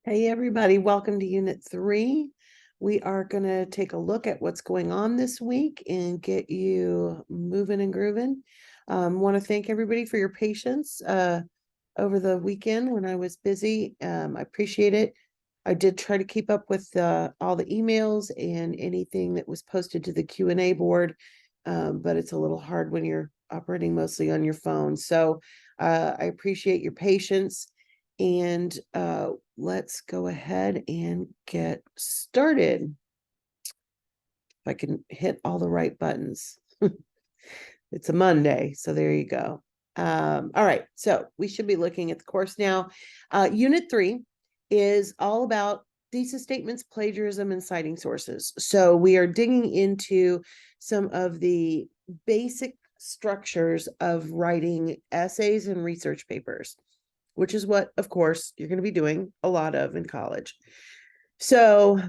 Hey, everybody, welcome to Unit 3. We are going to take a look at what's going on this week and get you moving and grooving. Want to thank everybody for your patience over the weekend when I was busy. I appreciate it. I did try to keep up with all the emails and anything that was posted to the Q&A board, but it's a little hard when you're operating mostly on your phone. So I appreciate your patience. And let's go ahead and get started. If I can hit all the right buttons. It's a Monday, so there you go. All right, so we should be looking at the course now. Unit 3 is all about thesis statements, plagiarism, and citing sources. So we are digging into some of the basic structures of writing essays and research papers, which is what, of course, you're going to be doing a lot of in college. So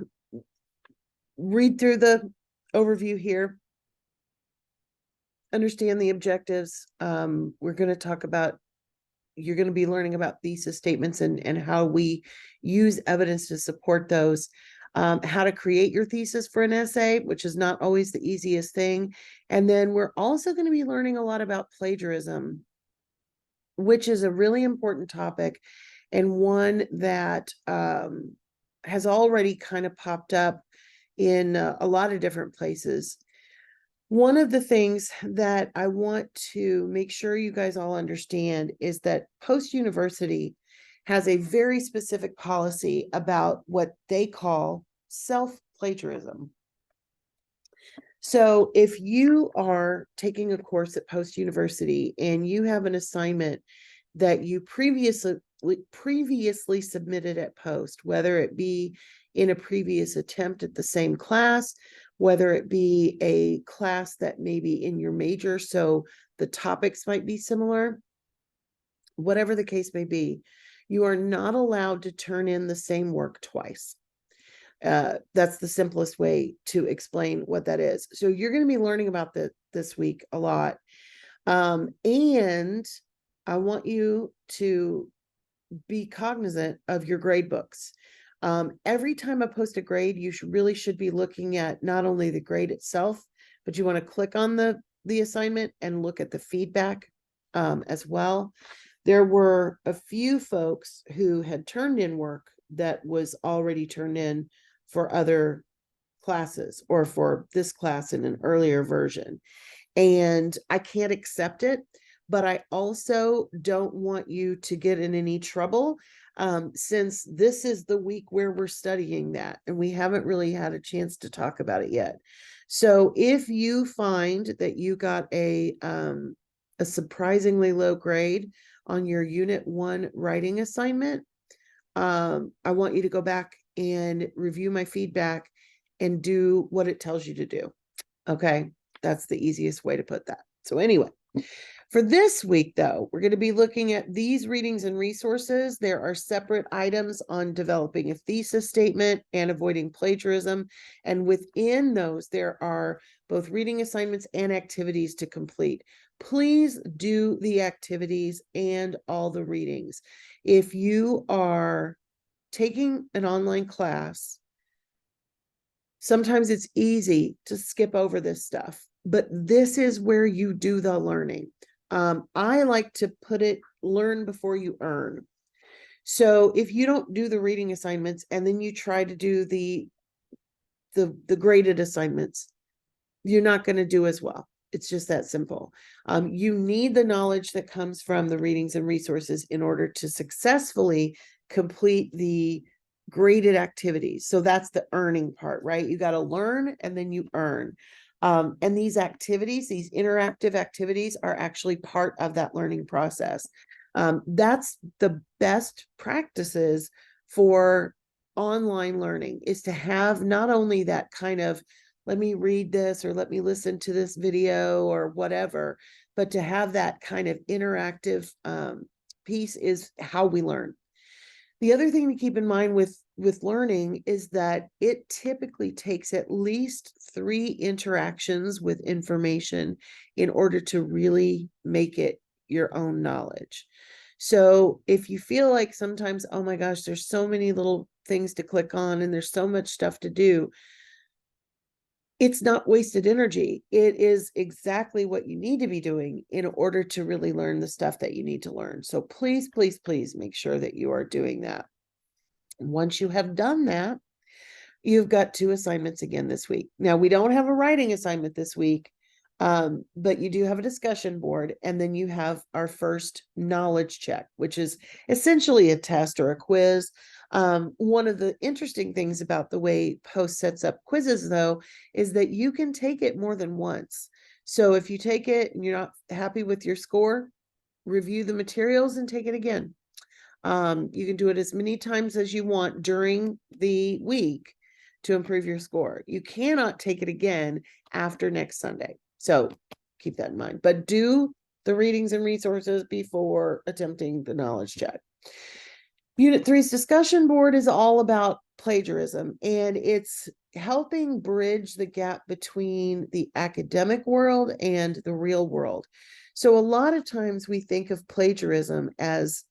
read through the overview here. Understand the objectives. We're going to talk about, you're going to be learning about thesis statements and how we use evidence to support those. How to create your thesis for an essay, which is not always the easiest thing. And then we're also going to be learning a lot about plagiarism, which is a really important topic and one that has already kind of popped up in a lot of different places. One of the things that I want to make sure you guys all understand is that post-university has a very specific policy about what they call self-plagiarism. So if you are taking a course at post-university and you have an assignment that you previously submitted at post, whether it be in a previous attempt at the same class, whether it be a class that may be in your major, so the topics might be similar, whatever the case may be, you are not allowed to turn in the same work twice. That's the simplest way to explain what that is. So you're going to be learning about this week a lot. And I want you to be cognizant of your grade books. Every time I post a grade, you really should be looking at not only the grade itself, but you want to click on the assignment and look at the feedback as well. There were a few folks who had turned in work that was already turned in for other classes or for this class in an earlier version. And I can't accept it, but I also don't want you to get in any trouble since this is the week where we're studying that and we haven't really had a chance to talk about it yet. So if you find that you got a surprisingly low grade on your Unit 1 writing assignment, I want you to go back and review my feedback and do what it tells you to do. Okay, that's the easiest way to put that. So anyway, for this week, though, we're going to be looking at these readings and resources. There are separate items on developing a thesis statement and avoiding plagiarism. And within those, there are both reading assignments and activities to complete. Please do the activities and all the readings. If you are taking an online class, sometimes it's easy to skip over this stuff, but this is where you do the learning. I like to put it, learn before you earn. So if you don't do the reading assignments and then you try to do the graded assignments, you're not going to do as well. It's just that simple. You need the knowledge that comes from the readings and resources in order to successfully complete the graded activities. So that's the earning part, right? You got to learn and then you earn. And these activities, these interactive activities, are actually part of that learning process. That's the best practices for online learning, is to have not only that kind of, let me read this or let me listen to this video or whatever, but to have that kind of interactive piece is how we learn. The other thing to keep in mind with learning is that it typically takes at least 3 interactions with information in order to really make it your own knowledge. So if you feel like sometimes, oh my gosh, there's so many little things to click on and there's so much stuff to do, it's not wasted energy. It is exactly what you need to be doing in order to really learn the stuff that you need to learn. So please, please, please make sure that you are doing that. Once you have done that, you've got 2 assignments again this week. Now, we don't have a writing assignment this week, but you do have a discussion board, and then you have our first knowledge check, which is essentially a test or a quiz. One of the interesting things about the way Post sets up quizzes, though, is that you can take it more than once. So if you take it and you're not happy with your score, review the materials and take it again. You can do it as many times as you want during the week to improve your score. You cannot take it again after next Sunday. So keep that in mind, but do the readings and resources before attempting the knowledge check. Unit 3's discussion board is all about plagiarism, and it's helping bridge the gap between the academic world and the real world. So a lot of times we think of plagiarism as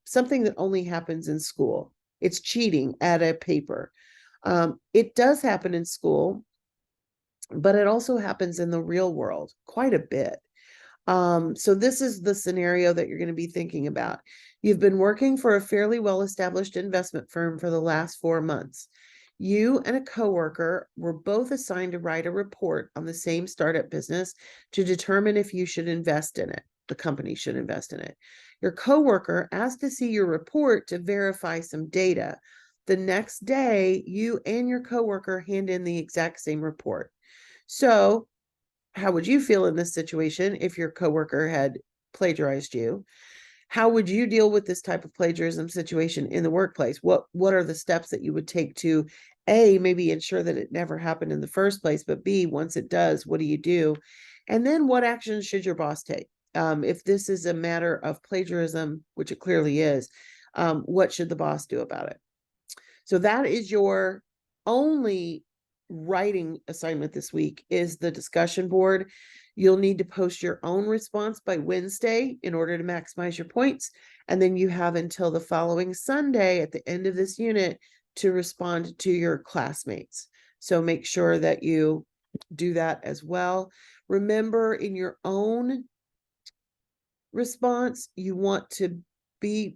something that only happens in school. It's cheating at a paper. It does happen in school, but it also happens in the real world quite a bit. So this is the scenario that you're going to be thinking about. You've been working for a fairly well-established investment firm for the last 4 months. You and a coworker were both assigned to write a report on the same startup business to determine if you should invest in it. The company should invest in it. Your coworker asked to see your report to verify some data. The next day, you and your coworker hand in the exact same report. So how would you feel in this situation if your coworker had plagiarized you? How would you deal with this type of plagiarism situation in the workplace? What are the steps that you would take to A, maybe ensure that it never happened in the first place, but B, once it does, what do you do? And then what actions should your boss take? If this is a matter of plagiarism, which it clearly is, what should the boss do about it? So that is your only writing assignment this week, is the discussion board. You'll need to post your own response by Wednesday in order to maximize your points. And then you have until the following Sunday at the end of this unit to respond to your classmates. So make sure that you do that as well. Remember, in your own response, you want to be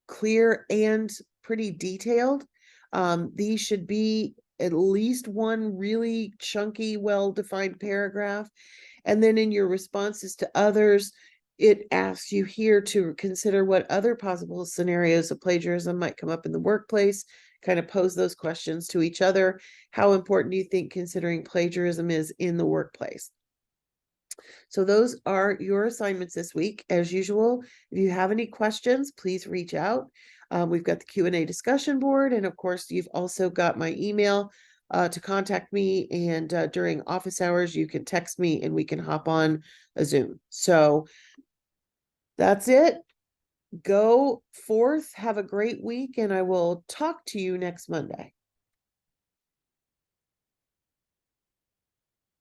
clear and pretty detailed. These should be at least one really chunky, well-defined paragraph. And then in your responses to others, it asks you here to consider what other possible scenarios of plagiarism might come up in the workplace, kind of pose those questions to each other. How important do you think considering plagiarism is in the workplace? So those are your assignments this week. As usual, if you have any questions, please reach out. We've got the Q&A discussion board. And of course, you've also got my email to contact me. And during office hours, you can text me and we can hop on a Zoom. So that's it. Go forth, have a great week, and I will talk to you next Monday.